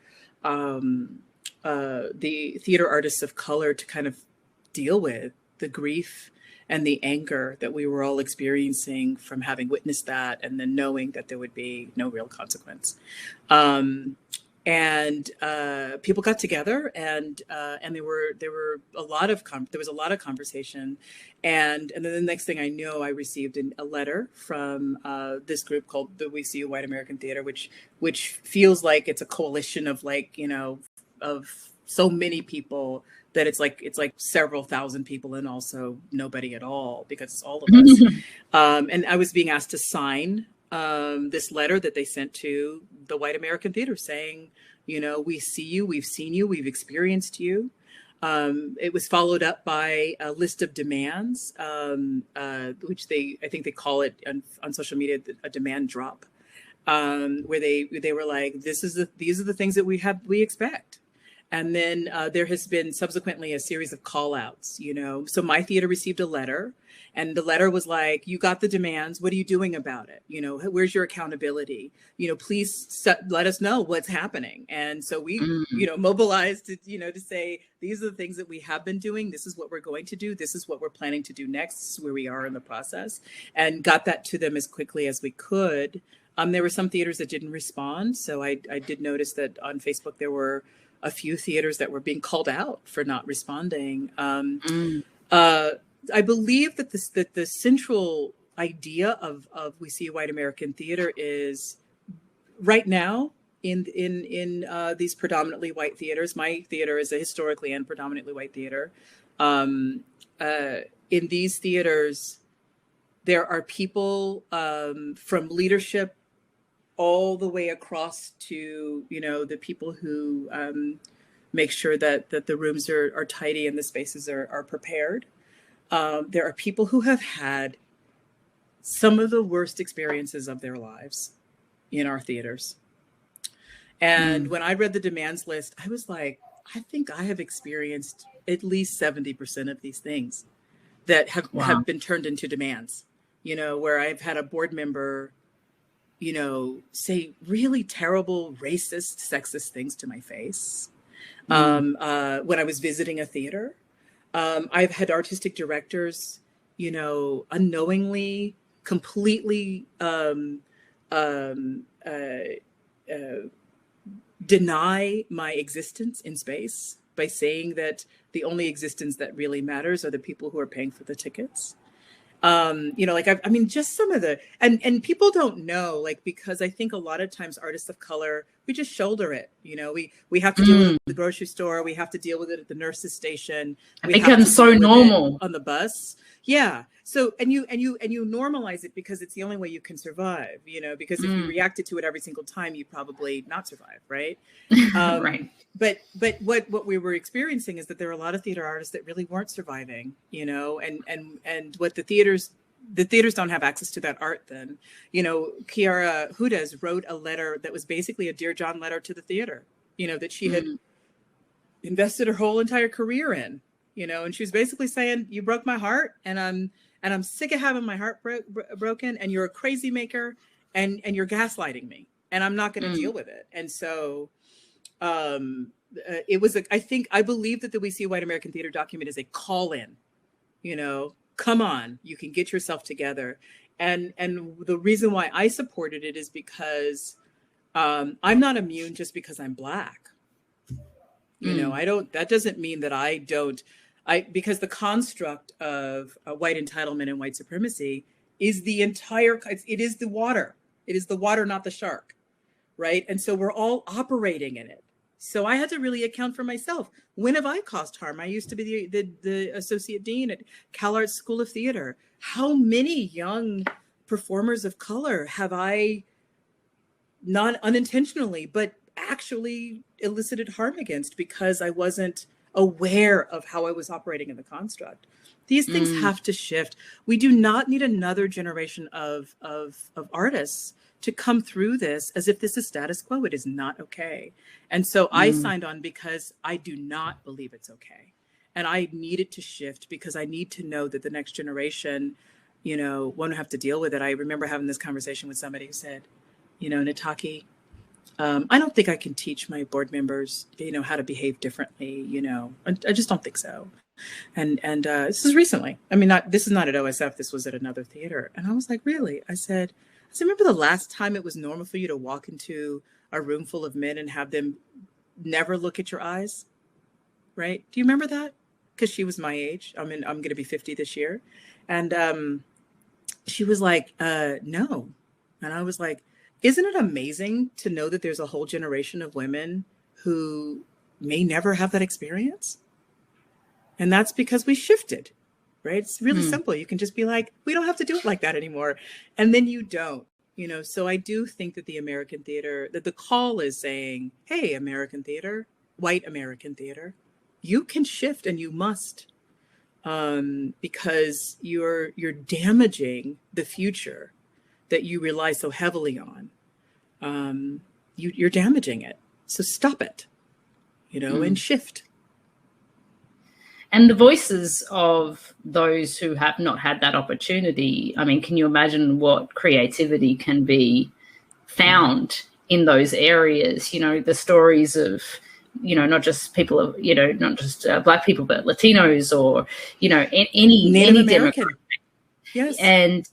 the theater artists of color to kind of deal with the grief and the anger that we were all experiencing from having witnessed that, and then knowing that there would be no real consequence. And people got together, and there was a lot of conversation, and then the next thing I know, I received a letter from this group called the We See You White American Theater, which feels like it's a coalition of of so many people that it's like several thousand people and also nobody at all, because it's all of us. And I was being asked to sign this letter that they sent to the White American Theater saying, we see you, we've seen you, we've experienced you. It was followed up by a list of demands, which I think they call it on social media a demand drop, where they were like, these are the things that we expect. And then there has been subsequently a series of call outs, So my theater received a letter, and the letter was like, you got the demands. What are you doing about it? Where's your accountability? Please let us know what's happening. And so we, mobilized to say, these are the things that we have been doing. This is what we're going to do. This is what we're planning to do next. This is where we are in the process, and got that to them as quickly as we could. There were some theaters that didn't respond. So I did notice that on Facebook, there were a few theaters that were being called out for not responding. I believe that the central idea of We See White American Theater is right now in these predominantly white theaters. My theater is a historically and predominantly white theater. In these theaters, there are people from leadership all the way across to, the people who make sure that the rooms are tidy and the spaces are prepared. There are people who have had some of the worst experiences of their lives in our theaters. And when I read the demands list, I was like, I think I have experienced at least 70% of these things that have been turned into demands, where I've had a board member say really terrible, racist, sexist things to my face. When I was visiting a theater, I've had artistic directors, unknowingly, completely deny my existence in space by saying that the only existence that really matters are the people who are paying for the tickets. Just some of the, and people don't know, because I think a lot of times artists of color, we just shoulder it. We have to deal with it at the grocery store. We have to deal with it at the nurse's station. It becomes so normal on the bus. Yeah. So, and you normalize it because it's the only way you can survive, because if you reacted to it every single time, you'd probably not survive. Right. Right. But what we were experiencing is that there are a lot of theater artists that really weren't surviving, and what the theaters don't have access to that art then. Kiara Hudes wrote a letter that was basically a Dear John letter to the theater, that she had invested her whole entire career in, and she was basically saying, you broke my heart, and I'm sick of having my heart broken, and you're a crazy maker, and you're gaslighting me, and I'm not going to deal with it. And so it was I believe that the We See White American Theater document is a call in, come on, you can get yourself together. And the reason why I supported it is because I'm not immune just because I'm Black. That doesn't mean that because the construct of white entitlement and white supremacy is it is the water. It is the water, not the shark. Right. And so we're all operating in it. So I had to really account for myself. When have I caused harm? I used to be the associate dean at CalArts School of Theater. How many young performers of color have I not unintentionally, but actually elicited harm against because I wasn't aware of how I was operating in the construct? These things have to shift. We do not need another generation of artists to come through this as if this is status quo. It is not okay. And so I signed on because I do not believe it's okay. And I needed to shift because I need to know that the next generation, you know, won't have to deal with it. I remember having this conversation with somebody who said, you know, Nataki, I don't think I can teach my board members, you know, how to behave differently. You know, I just don't think so. And this is recently. I mean, this is not at OSF. This was at another theater. And I was like, really? I said, remember the last time it was normal for you to walk into a room full of men and have them never look at your eyes? Right? Do you remember that? Because she was my age. I'm going to be 50 this year. And she was like, no. And I was like, isn't it amazing to know that there's a whole generation of women who may never have that experience? And that's because we shifted, right? It's really simple. You can just be like, we don't have to do it like that anymore. And then you don't, you know? So I do think that the American theater, that the call is saying, hey, American theater, white American theater, you can shift and you must, because you're damaging the future that you rely so heavily on. You're damaging it. So stop it, you know, and shift. And the voices of those who have not had that opportunity, I mean, can you imagine what creativity can be found in those areas? You know, the stories of, you know, not just people of, you know, not just Black people, but Latinos or, you know, any American. Yes. And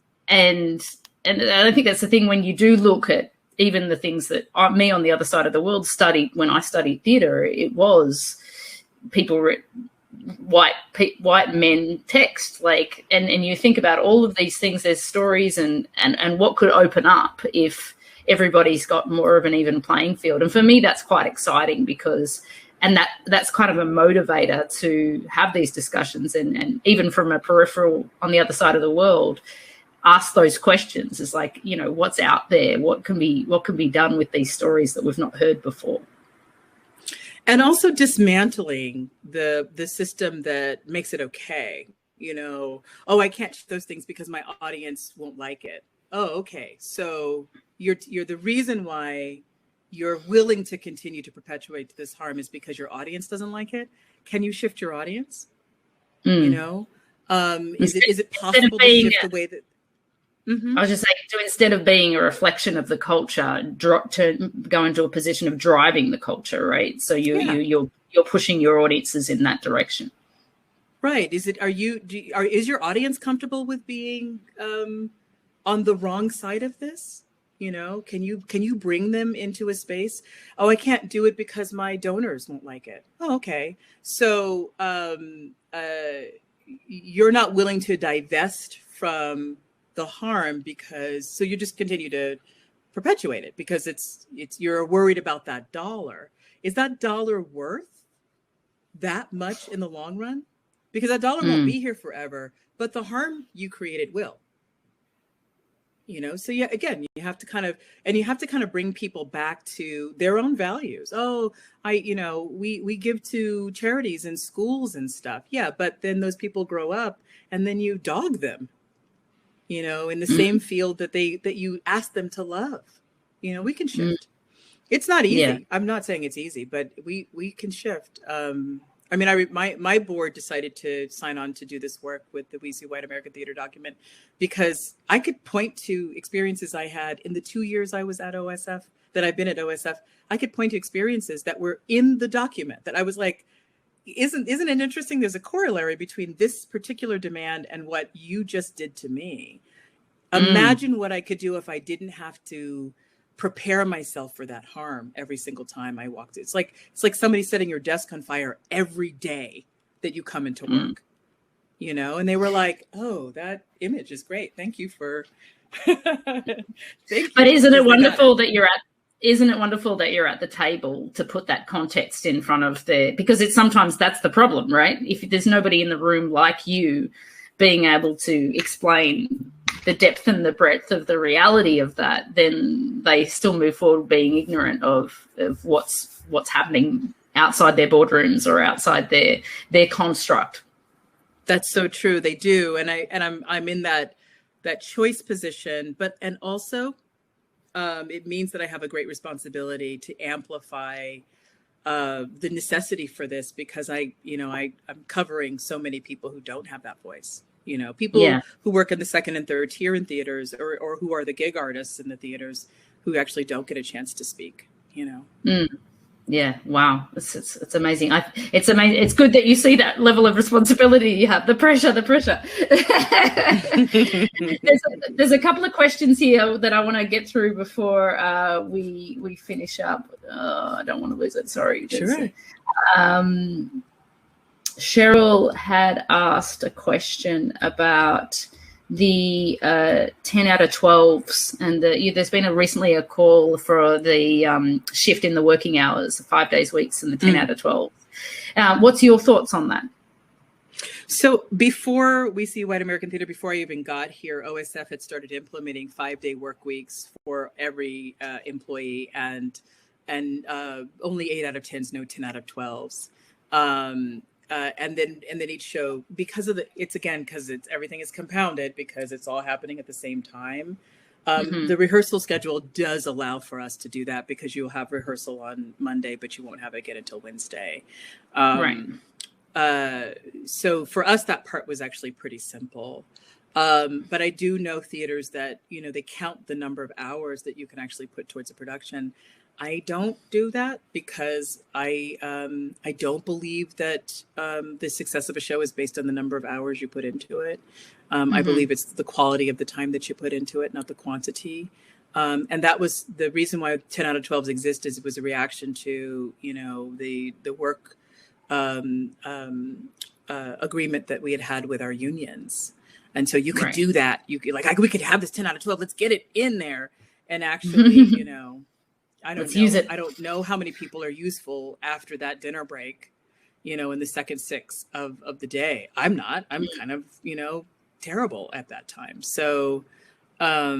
I think that's the thing when you do look at even the things that me on the other side of the world studied when I studied theatre, it was people white men text, like, and you think about all of these things, there's stories and what could open up if everybody's got more of an even playing field. And for me, that's quite exciting because, and that's kind of a motivator to have these discussions and even from a peripheral on the other side of the world, ask those questions. It's like, you know, what's out there? What can be done with these stories that we've not heard before? And also dismantling the system that makes it okay. You know, oh, I can't show those things because my audience won't like it. Oh, okay. So you're the reason why you're willing to continue to perpetuate this harm is because your audience doesn't like it. Can you shift your audience? You know, is it possible to shift the way that? I was just saying, so instead of being a reflection of the culture, go into a position of driving the culture, right? So you're pushing your audiences in that direction, right? Is your audience comfortable with being on the wrong side of this? You know, can you bring them into a space? Oh, I can't do it because my donors won't like it. Oh, okay. So you're not willing to divest from the harm because so you just continue to perpetuate it because it's you're worried about that dollar. Is that dollar worth that much in the long run? Because that dollar won't be here forever, but the harm you created will. You know, so yeah, again, you have to kind of bring people back to their own values. Oh, we give to charities and schools and stuff. Yeah, but then those people grow up and then you dog them. You know, in the same field that you ask them to love. You know, we can shift. It's not easy. Yeah. I'm not saying it's easy, but we can shift. I mean, my board decided to sign on to do this work with the We See White American Theater document because I could point to experiences I had in the 2 years I was at OSF, that I've been at OSF. I could point to experiences that were in the document that I was like, isn't it interesting? There's a corollary between this particular demand and what you just did to me. Imagine what I could do if I didn't have to prepare myself for that harm every single time I walked. It's like somebody setting your desk on fire every day that you come into work, you know? And they were like, oh, that image is great. Thank you for, thank you. But isn't it wonderful that you're at the table to put that context in front of because sometimes that's the problem, right? If there's nobody in the room like you being able to explain the depth and the breadth of the reality of that, then they still move forward being ignorant of what's happening outside their boardrooms or outside their construct. That's so true. They do. And I'm in that choice position, and also it means that I have a great responsibility to amplify the necessity for this, because I'm covering so many people who don't have that voice. People who work in the second and third tier in theaters, or who are the gig artists in the theaters, who actually don't get a chance to speak. Yeah. Wow. It's amazing. It's amazing. It's good that you see that level of responsibility you have. The pressure. There's a couple of questions here that I want to get through before we finish up. I don't want to lose it. Sorry. Sure. Cheryl had asked a question about the 10 out of 12s, and there's been recently a call for the shift in the working hours, 5 days weeks and the 10 out of 12. What's your thoughts on that? So before we see White American Theater, before I even got here, OSF had started implementing 5-day work weeks for every employee, and only 8 out of 10s, no 10 out of 12s. And then each show, because everything is compounded, because it's all happening at the same time. The rehearsal schedule does allow for us to do that, because you'll have rehearsal on Monday, but you won't have it again until Wednesday. Right. So for us, that part was actually pretty simple. But I do know theaters that, they count the number of hours that you can actually put towards a production. I don't do that, because I don't believe that the success of a show is based on the number of hours you put into it. I believe it's the quality of the time that you put into it, not the quantity. And that was the reason why 10 out of 12s exist, is it was a reaction to, the work agreement that we had with our unions. And so you could do that. You could, we could have this 10 out of 12. Let's get it in there. And actually, I don't know how many people are useful after that dinner break, in the second 6 of the day. I'm not. I'm kind of, terrible at that time. So for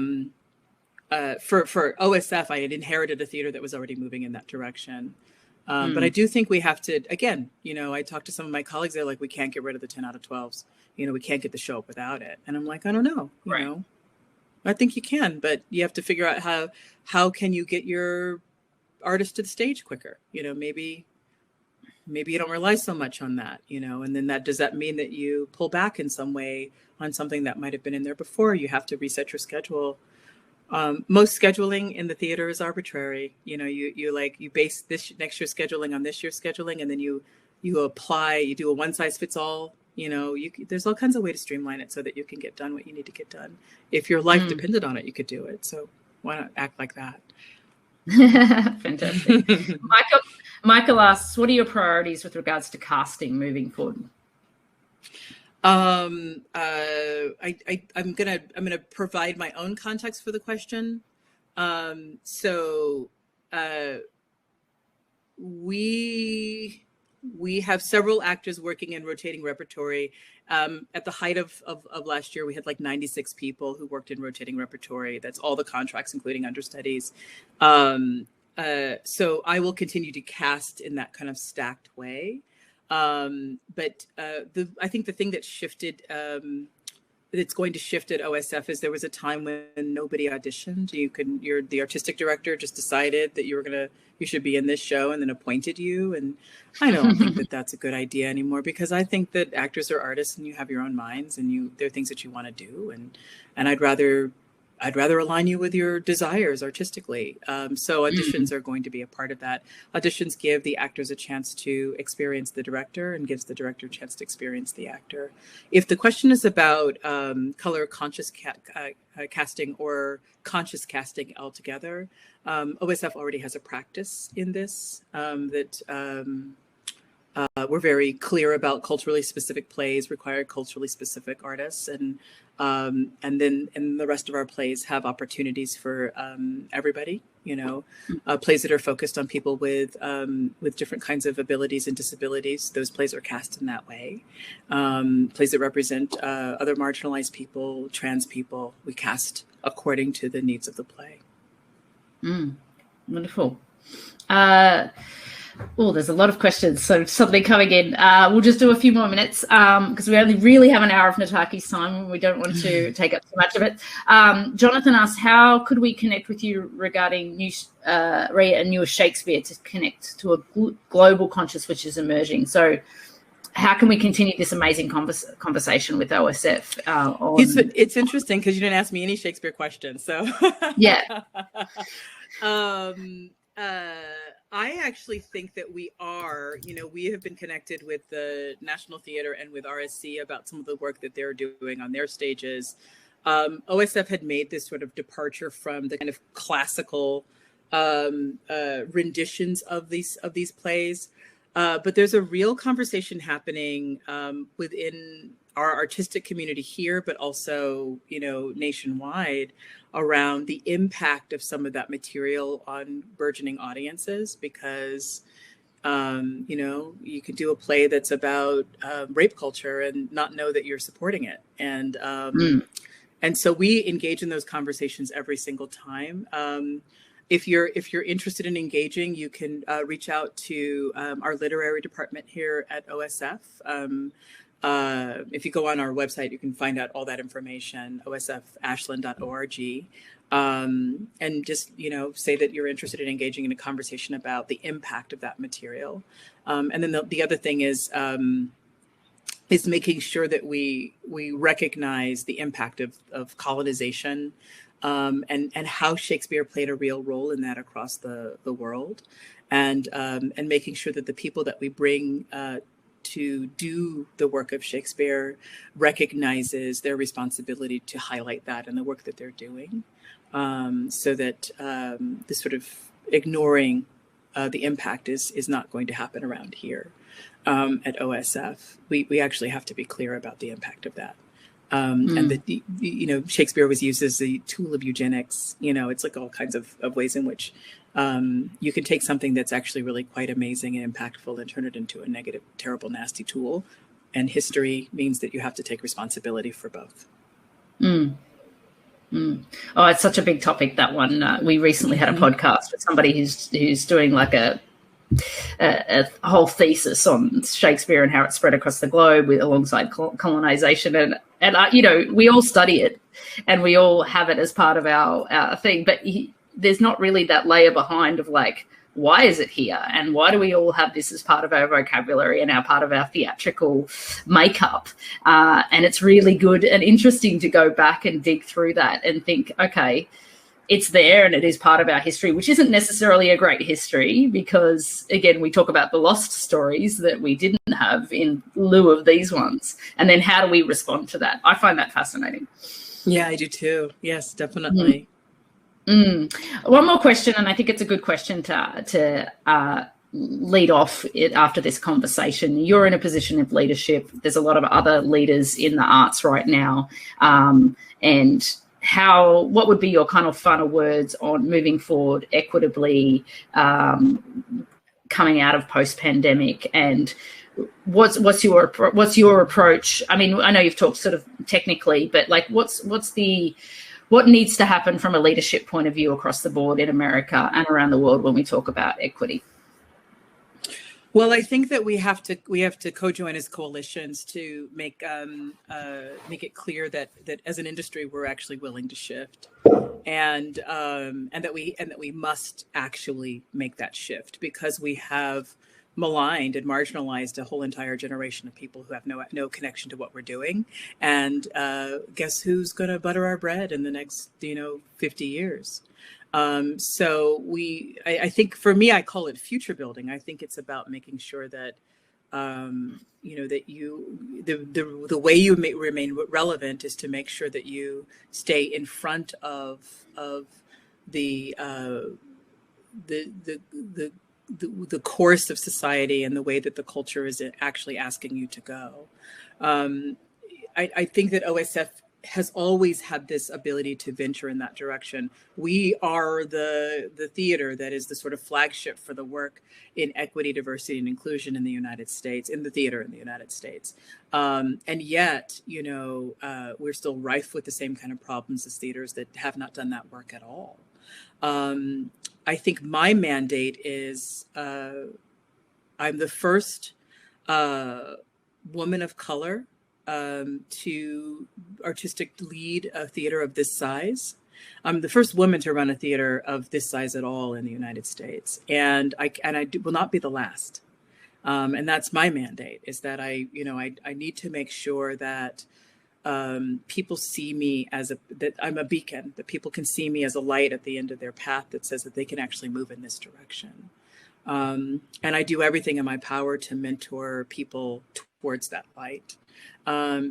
OSF, I had inherited a theater that was already moving in that direction. But I do think we have to, again, I talked to some of my colleagues, they're like, we can't get rid of the 10 out of 12s. We can't get the show up without it. And I'm like, I don't know, you know. I think you can, but you have to figure out how can you get your artist to the stage quicker? Maybe you don't rely so much on that, and then does that mean that you pull back in some way on something that might have been in there before? You have to reset your schedule. Most scheduling in the theater is arbitrary. You base this next year's scheduling on this year's scheduling, and then you apply, you do a one size fits all. There's all kinds of ways to streamline it so that you can get done what you need to get done. If your life depended on it, you could do it. So why not act like that? Fantastic. Michael asks, what are your priorities with regards to casting moving forward? I'm gonna provide my own context for the question. We have several actors working in rotating repertory. At the height of last year, we had 96 people who worked in rotating repertory. That's all the contracts, including understudies. So I will continue to cast in that kind of stacked way. But I think the thing that shifted, that's going to shift at OSF, is there was a time when nobody auditioned. The artistic director just decided that you should be in this show and then appointed you. And I don't think that that's a good idea anymore, because I think that actors are artists and you have your own minds, and there are things that you want to do. And I'd rather align you with your desires artistically. So auditions are going to be a part of that. Auditions give the actors a chance to experience the director, and gives the director a chance to experience the actor. If the question is about color conscious casting or conscious casting altogether, OSF already has a practice in this we're very clear about culturally specific plays require culturally specific artists, and then the rest of our plays have opportunities for everybody. Plays that are focused on people with different kinds of abilities and disabilities, those plays are cast in that way. Plays that represent other marginalized people, trans people, we cast according to the needs of the play. Wonderful. Oh, there's a lot of questions, so something coming in. We'll just do a few more minutes because we only really have an hour of Nataki's time and we don't want to take up too much of it. Jonathan asks, how could we connect with you regarding Ria and newer Shakespeare to connect to a global conscious which is emerging? So how can we continue this amazing conversation with OSF? It's interesting because you didn't ask me any Shakespeare questions. So yeah. I actually think that we have been connected with the National Theatre and with RSC about some of the work that they're doing on their stages. OSF had made this sort of departure from the kind of classical renditions of these plays. But there's a real conversation happening within our artistic community here, but also, nationwide, around the impact of some of that material on burgeoning audiences, because, you could do a play that's about rape culture and not know that you're supporting it. And so we engage in those conversations every single time. If you're interested in engaging, you can reach out to our literary department here at OSF. If you go on our website, you can find out all that information, osfashland.org, and just, say that you're interested in engaging in a conversation about the impact of that material. And then the other thing is making sure that we recognize the impact of colonization, and how Shakespeare played a real role in that across the world, and making sure that the people that we bring to do the work of Shakespeare recognizes their responsibility to highlight that in the work that they're doing, so that this sort of ignoring the impact is not going to happen around here at OSF. We actually have to be clear about the impact of that. And that, Shakespeare was used as a tool of eugenics. It's like all kinds of ways in which you can take something that's actually really quite amazing and impactful and turn it into a negative, terrible, nasty tool. And history means that you have to take responsibility for both. Oh, it's such a big topic, that one. We recently had a podcast with somebody who's doing like a whole thesis on Shakespeare and how it spread across the globe alongside colonization. And we all study it and we all have it as part of our thing, but there's not really that layer behind of like, why is it here? And why do we all have this as part of our vocabulary and part of our theatrical makeup? And it's really good and interesting to go back and dig through that and think, okay, it's there and it is part of our history, which isn't necessarily a great history because, again, we talk about the lost stories that we didn't have in lieu of these ones. And then how do we respond to that? I find that fascinating. Yeah, I do too. Yes, definitely. One more question, and I think it's a good question to lead off it after this conversation. You're in a position of leadership. There's a lot of other leaders in the arts right now. And what would be your kind of final words on moving forward equitably, coming out of post-pandemic, and what's your approach? I mean, I know you've talked sort of technically, but like what needs to happen from a leadership point of view across the board in America and around the world when we talk about equity? Well, I think that we have to co-join as coalitions to make it clear that as an industry we're actually willing to shift, and that we must actually make that shift, because we have maligned and marginalized a whole entire generation of people who have no connection to what we're doing. And guess who's going to butter our bread in the next 50 years? So I think for me, I call it future building. I think it's about making sure that, that the way you remain relevant is to make sure that you stay in front of the course of society and the way that the culture is actually asking you to go. I think that OSF has always had this ability to venture in that direction. We are the theater that is the sort of flagship for the work in equity, diversity, and inclusion in the United States, in the theater in the United States. And yet, we're still rife with the same kind of problems as theaters that have not done that work at all. I think my mandate is I'm the first woman of color to artistic lead a theater of this size. I'm the first woman to run a theater of this size at all in the United States, and I will not be the last. And that's my mandate, is that I need to make sure that people see me that I'm a beacon, that people can see me as a light at the end of their path that says that they can actually move in this direction. And I do everything in my power to mentor people towards that light,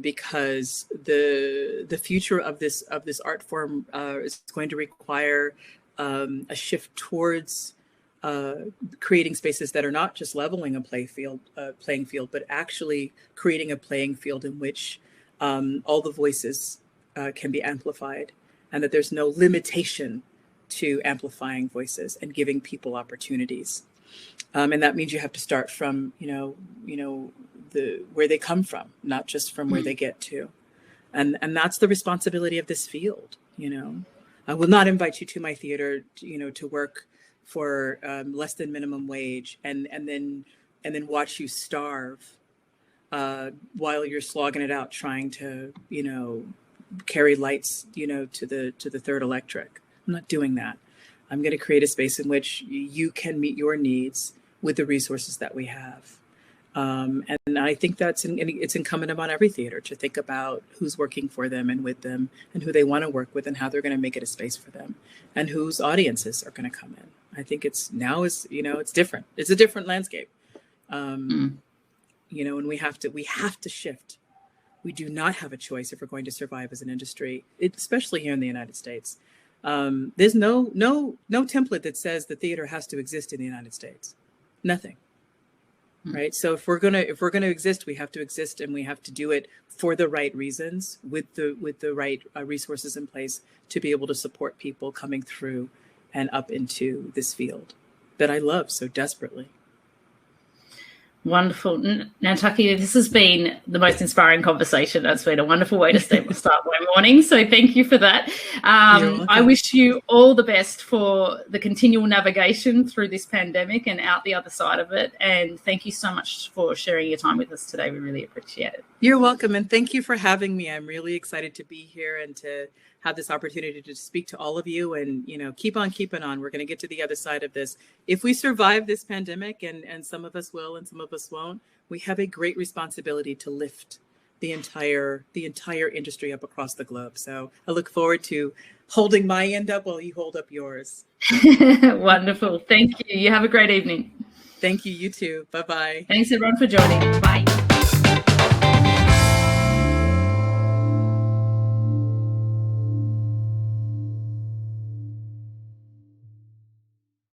because the future of this art form is going to require a shift towards creating spaces that are not just leveling a playing field, but actually creating a playing field in which all the voices can be amplified, and that there's no limitation to amplifying voices and giving people opportunities. And that means you have to start from, where they come from, not just from where they get to. And that's the responsibility of this field. I will not invite you to my theater, to work for less than minimum wage and then watch you starve while you're slogging it out trying to, carry lights, to the third electric. I'm not doing that. I'm going to create a space in which you can meet your needs with the resources that we have. And I think it's incumbent upon every theater to think about who's working for them and with them, and who they want to work with, and how they're going to make it a space for them, and whose audiences are going to come in. I think it's different. It's a different landscape. And we have to shift. We do not have a choice if we're going to survive as an industry, especially here in the United States. There's no template that says the theater has to exist in the United States. Nothing. Right. So if we're gonna exist, we have to exist, and we have to do it for the right reasons, with the right resources in place to be able to support people coming through and up into this field that I love so desperately. Wonderful. Nataki, this has been the most inspiring conversation. It's been a wonderful way to start my morning. So thank you for that. I wish you all the best for the continual navigation through this pandemic and out the other side of it. And thank you so much for sharing your time with us today. We really appreciate it. You're welcome. And thank you for having me. I'm really excited to be here and to have this opportunity to speak to all of you, and, keep on keeping on. We're going to get to the other side of this. If we survive this pandemic, and some of us will and some of us won't, we have a great responsibility to lift the entire industry up across the globe. So I look forward to holding my end up while you hold up yours. Wonderful. Thank you. You have a great evening. Thank you. You too. Bye-bye. Thanks everyone for joining. Bye.